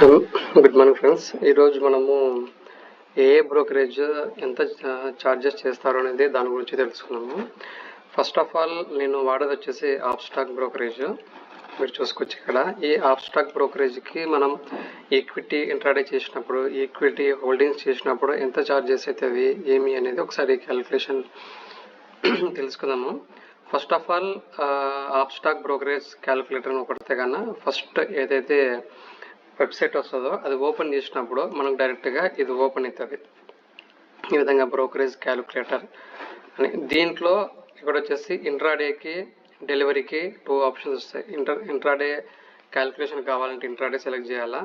Good morning friends. ఈరోజు మనము ఏ brokerage ఎంత ఛార్జెస్ చేస్తారు అనేది దాని గురించి తెలుసుకున్నాము. ఫస్ట్ ఆఫ్ ఆల్ నేను వాడేది వచ్చేసి ఆప్ స్టాక్ బ్రోకరేజ్. మీరు చూసుకోవచ్చు ఇక్కడ ఈ ఆప్ స్టాక్ బ్రోకరేజ్కి మనం ఈక్విటీ ఇంట్రాడే చేసినప్పుడు, ఈక్విటీ హోల్డింగ్స్ చేసినప్పుడు ఎంత ఛార్జెస్ అవుతుంది ఏమి అనేది ఒకసారి క్యాలిక్యులేషన్ తెలుసుకుందాము. First of all Upstox brokerage calculator ఒకటితే కన్నా ఫస్ట్ ఏదైతే వెబ్సైట్ వస్తుందో అది ఓపెన్ చేసినప్పుడు మనకు డైరెక్ట్గా ఇది ఓపెన్ అవుతుంది. ఈ విధంగా బ్రోకరేజ్ క్యాలిక్యులేటర్ అని. దీంట్లో ఇక్కడ వచ్చేసి ఇంట్రాడేకి డెలివరీకి 2 ఆప్షన్స్ వస్తాయి. ఇంట్రాడే క్యాలిక్యులేషన్ కావాలంటే ఇంట్రాడే సెలెక్ట్ చేయాలా,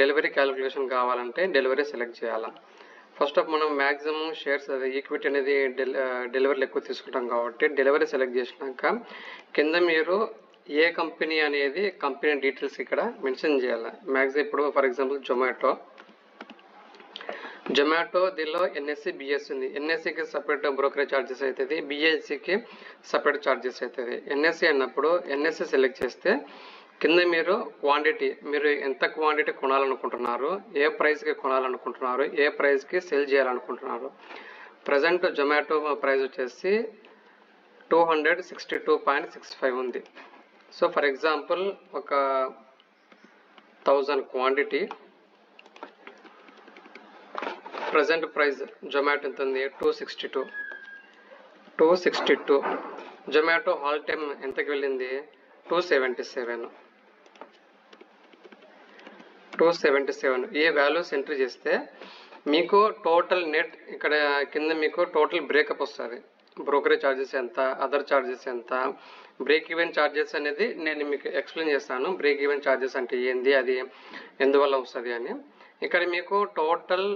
డెలివరీ క్యాలిక్యులేషన్ కావాలంటే డెలివరీ సెలెక్ట్ చేయాలా. ఫస్ట్ ఆఫ్ మనం మ్యాక్సిమం షేర్స్ అది ఈక్విటీ అనేది డెలివరీలు ఎక్కువ తీసుకుంటాం కాబట్టి డెలివరీ సెలెక్ట్ చేసినాక కింద మీరు ఏ కంపెనీ అనేది కంపెనీ డీటెయిల్స్ ఇక్కడ మెన్షన్ చేయాలి. మ్యాక్సిమం ఇప్పుడు ఫర్ ఎగ్జాంపుల్ జొమాటో దీనిలో ఎన్ఎస్సి బిఎస్సి ఉంది. ఎన్ఎస్సికి సపరేట్ బ్రోకరేజ్ ఛార్జెస్ అవుతుంది, బిఎస్సికి సపరేట్ ఛార్జెస్ అవుతుంది. ఎన్ఎస్సి అన్నప్పుడు ఎన్ఎస్సి సెలెక్ట్ చేస్తే కింద మీరు క్వాంటిటీ, మీరు ఎంత క్వాంటిటీ కొనాలనుకుంటున్నారు, ఏ ప్రైస్కి కొనాలనుకుంటున్నారు, ఏ ప్రైస్కి సెల్ చేయాలనుకుంటున్నారు. ప్రజెంట్ జొమాటో ప్రైస్ వచ్చేసి 262.65 ఉంది. సో ఫర్ ఎగ్జాంపుల్ ఒక 1000 క్వాంటిటీ, ప్రజెంట్ ప్రైస్ జొమాటో ఎంత ఉంది 262. జొమాటో హాల్ టైమ్ ఎంతకి వెళ్ళింది 277. ఈ వాల్యూస్ ఎంట్రీ చేస్తే మీకు టోటల్ నెట్ ఇక్కడ కింద మీకు టోటల్ బ్రేకప్ వస్తుంది. బ్రోకరేజ్ ఛార్జెస్ ఎంత, అదర్ ఛార్జెస్ ఎంత, బ్రేక్ ఈవెన్ ఛార్జెస్ అనేది నేను మీకు ఎక్స్ప్లెయిన్ చేస్తాను. బ్రేక్ ఈవెన్ ఛార్జెస్ అంటే ఏంది, అది ఎందువల్ల వస్తుంది అని. ఇక్కడ మీకు టోటల్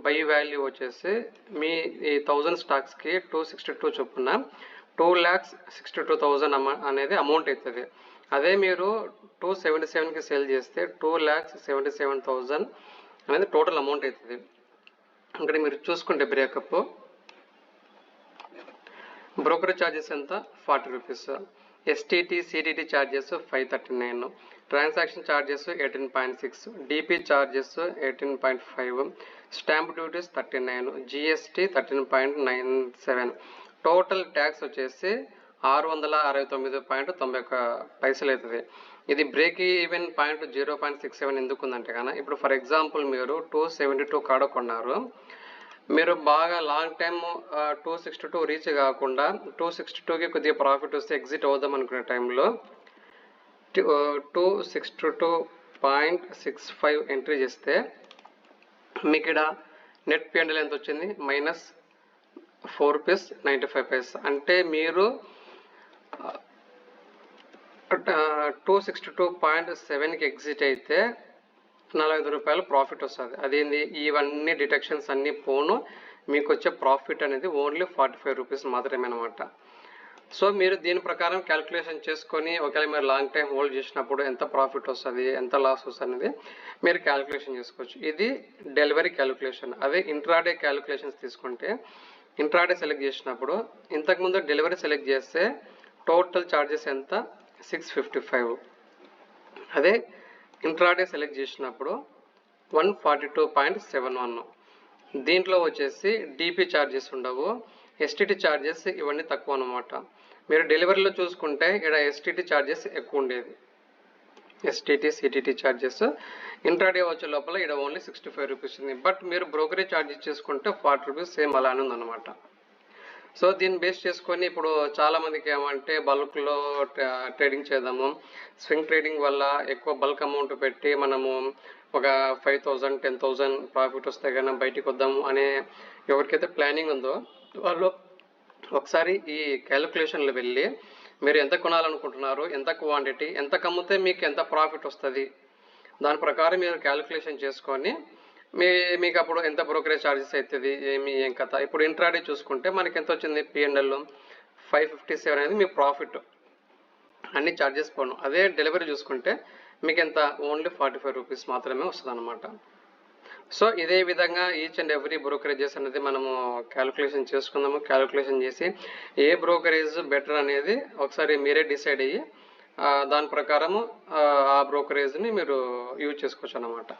బై వాల్యూ వచ్చేసి మీ ఈ 1000 స్టాక్స్కి 262 చొప్పున 2,62,000 అనేది అమౌంట్ అవుతుంది. అదే మీరు 277కి సేల్ చేస్తే 2,77,000 అనేది టోటల్ అమౌంట్ అవుతుంది. ఇక్కడ మీరు చూసుకుంటే బ్రేకప్ బ్రోకరేజ్ ఛార్జెస్ ఎంత 40 rupees, STT CTT charges 539, transaction charges 18.6, DP charges 18.5, stamp duties 39, GST 13.97, total tax వచ్చేసి 669.91 అవుతుంది. ఇది బ్రేక్ ఈవెన్ పాయింట్ 0.67 ఎందుకు ఉందంటే కన్నా ఇప్పుడు ఫర్ ఎగ్జాంపుల్ మీరు 272 కాడ కొన్నారు, మీరు బాగా లాంగ్ టైమ్ 262 రీచ్ కాకుండా 262కి కొద్దిగా ప్రాఫిట్ వస్తే ఎగ్జిట్ అవుదాం అనుకునే టైంలో 262.65 ఎంట్రీ చేస్తే మీకు ఇక్కడ నెట్ పిఎంఎల్ ఎంత వచ్చింది -4.95 అంటే మీరు 262.7కి ఎగ్జిట్ అయితే 45 రూపాయలు ప్రాఫిట్ వస్తుంది. అదేంది ఇవన్నీ డిటెక్షన్స్ అన్నీ పోను మీకు వచ్చే ప్రాఫిట్ అనేది ఓన్లీ 45 రూపీస్ మాత్రమే అనమాట. సో మీరు దీని ప్రకారం క్యాలిక్యులేషన్ చేసుకొని ఒకవేళ మీరు లాంగ్ టైం హోల్డ్ చేసినప్పుడు ఎంత ప్రాఫిట్ వస్తుంది, ఎంత లాస్ వస్తుంది అనేది మీరు క్యాలిక్యులేషన్ చేసుకోవచ్చు. ఇది డెలివరీ క్యాలిక్యులేషన్. అదే ఇంట్రాడే క్యాలిక్యులేషన్స్ తీసుకుంటే ఇంట్రాడే సెలెక్ట్ చేసినప్పుడు ఇంతకుముందు డెలివరీ సెలెక్ట్ చేస్తే టోటల్ ఛార్జెస్ ఎంత 655. అదే ఇంట్రాడే సెలెక్ట్ చేసినప్పుడు 142.71. దీంట్లో వచ్చేసి డిపి ఛార్జెస్ ఉండవు, ఎస్టీటీ ఛార్జెస్ ఇవన్నీ తక్కువ అనమాట. మీరు డెలివరీలో చూసుకుంటే ఇక్కడ ఎస్టీటీ ఛార్జెస్ ఎక్కువ ఉండేది, ఎస్టీటీ సిటీటీ ఛార్జెస్. ఇంట్రాడే వచ్చే లోపల ఇక్కడ ఓన్లీ 65 రూపీస్ ఉంది. బట్ మీరు బ్రోకరేజ్ ఛార్జెస్ చేసుకుంటే 40 రూపీస్ సేమ్ అలానే ఉందన్నమాట. సో దీన్ని బేస్ చేసుకొని ఇప్పుడు చాలామందికి ఏమంటే బల్క్లో ట్రేడింగ్ చేద్దాము, స్వింగ్ ట్రేడింగ్ వల్ల ఎక్కువ బల్క్ అమౌంట్ పెట్టి మనము ఒక 5,000 10,000 ప్రాఫిట్ వస్తే కానీ బయటికి వద్దాము అనే ఎవరికైతే ప్లానింగ్ ఉందో వాళ్ళు ఒకసారి ఈ క్యాలిక్యులేషన్లో వెళ్ళి మీరు ఎంత కొనాలనుకుంటున్నారు, ఎంత క్వాంటిటీ, ఎంత కమ్మితే మీకు ఎంత ప్రాఫిట్ వస్తుంది, దాని ప్రకారం మీరు క్యాలిక్యులేషన్ చేసుకొని మీకు అప్పుడు ఎంత బ్రోకరేజ్ ఛార్జెస్ అవుతుంది ఏం కథ. ఇప్పుడు ఇంట్రాడే చూసుకుంటే మనకి ఎంత వచ్చింది పిఎన్ఎల్ 557 అనేది మీ ప్రాఫిట్, అన్ని ఛార్జెస్ పోను. అదే డెలివరీ చూసుకుంటే మీకు ఎంత ఓన్లీ 45 రూపీస్ మాత్రమే వస్తుంది అనమాట. సో ఇదే విధంగా ఈచ్ అండ్ ఎవ్రీ బ్రోకరేజెస్ అనేది మనము క్యాలిక్యులేషన్ చేసుకుందాము. క్యాలిక్యులేషన్ చేసి ఏ బ్రోకరేజ్ బెటర్ అనేది ఒకసారి మీరే డిసైడ్ అయ్యి దాని ప్రకారము ఆ బ్రోకరేజ్ని మీరు యూజ్ చేసుకోవచ్చు అన్నమాట.